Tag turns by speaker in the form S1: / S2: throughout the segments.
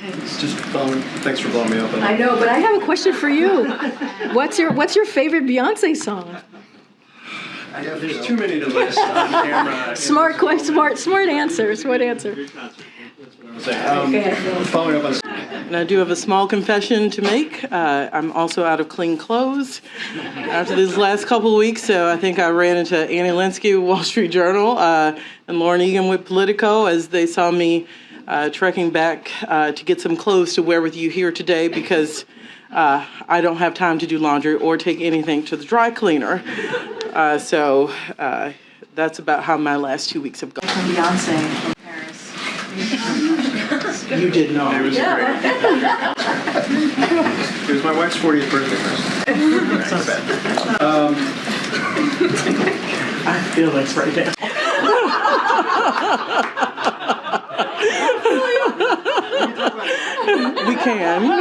S1: It's just phone. Thanks for blowing me up.
S2: I know, but I have a question for you. What's your favorite Beyonce song?
S1: There's too many to list on camera.
S2: Smart answer. Smart answer.
S1: Following up on.
S3: And I do have a small confession to make. I'm also out of clean clothes after these last couple of weeks. So I think I ran into Annie Linsky with Wall Street Journal and Lauren Egan with Politico as they saw me trekking back to get some clothes to wear with you here today because I don't have time to do laundry or take anything to the dry cleaner. So that's about how my last 2 weeks have gone.
S2: Beyonce from Paris.
S3: You did know.
S1: It was great. It was my wife's 40th birthday present. It's not bad.
S3: I feel this right now. We can.
S2: I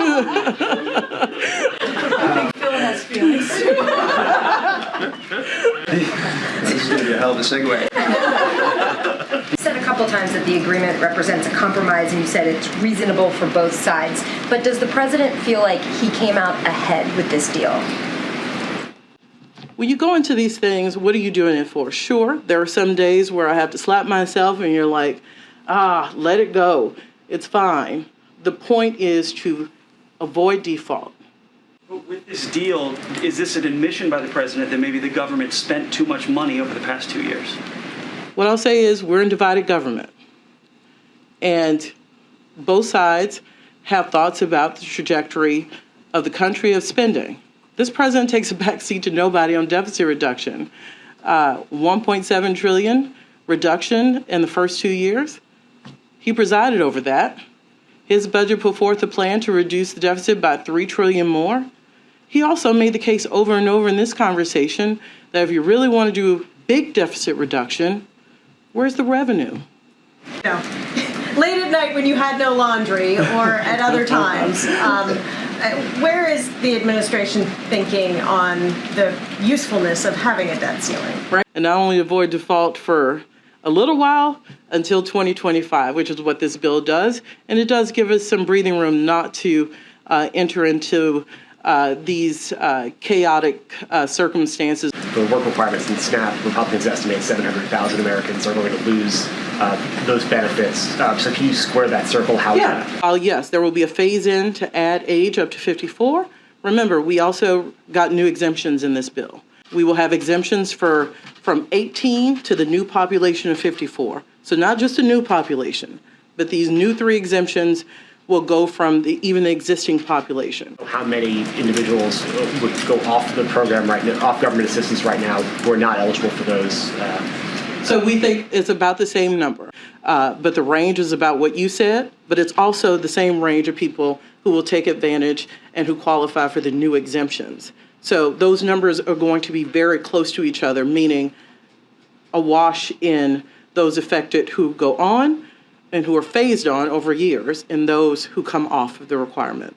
S2: think Phil has feelings.
S1: This is going to be a hell of a segue.
S4: You said a couple times that the agreement represents a compromise, and you said it's reasonable for both sides. But does the president feel like he came out ahead with this deal?
S3: When you go into these things, what are you doing it for? Sure, there are some days where I have to slap myself and you're like, let it go. It's fine. The point is to avoid default.
S5: But with this deal, is this an admission by the president that maybe the government spent too much money over the past 2 years?
S3: What I'll say is we're in divided government. And both sides have thoughts about the trajectory of the country of spending. This president takes a backseat to nobody on deficit reduction. 1.7 trillion reduction in the first 2 years. He presided over that. His budget put forth a plan to reduce the deficit by $3 trillion more. He also made the case over and over in this conversation that if you really want to do big deficit reduction, where's the revenue?
S6: No. Late at night when you had no laundry or at other times, where is the administration thinking on the usefulness of having a debt ceiling?
S3: Right. And not only avoid default for a little while until 2025, which is what this bill does. And it does give us some breathing room not to enter into these chaotic circumstances.
S7: For the work requirements in SNAP, Republicans estimate 700,000 Americans are going to lose those benefits. So can you square that circle? How?
S3: Yeah. Yes, there will be a phase-in to add age up to 54. Remember, we also got new exemptions in this bill. We will have exemptions from 18 to the new population of 54. So not just a new population, but these new 3 exemptions will go from even the existing population.
S7: How many individuals would go off the program right now, off government assistance right now, who are not eligible for those?
S3: So we think it's about the same number, but the range is about what you said, but it's also the same range of people who will take advantage and who qualify for the new exemptions. So those numbers are going to be very close to each other, meaning a wash in those affected who go on and who are phased on over years and those who come off of the requirements.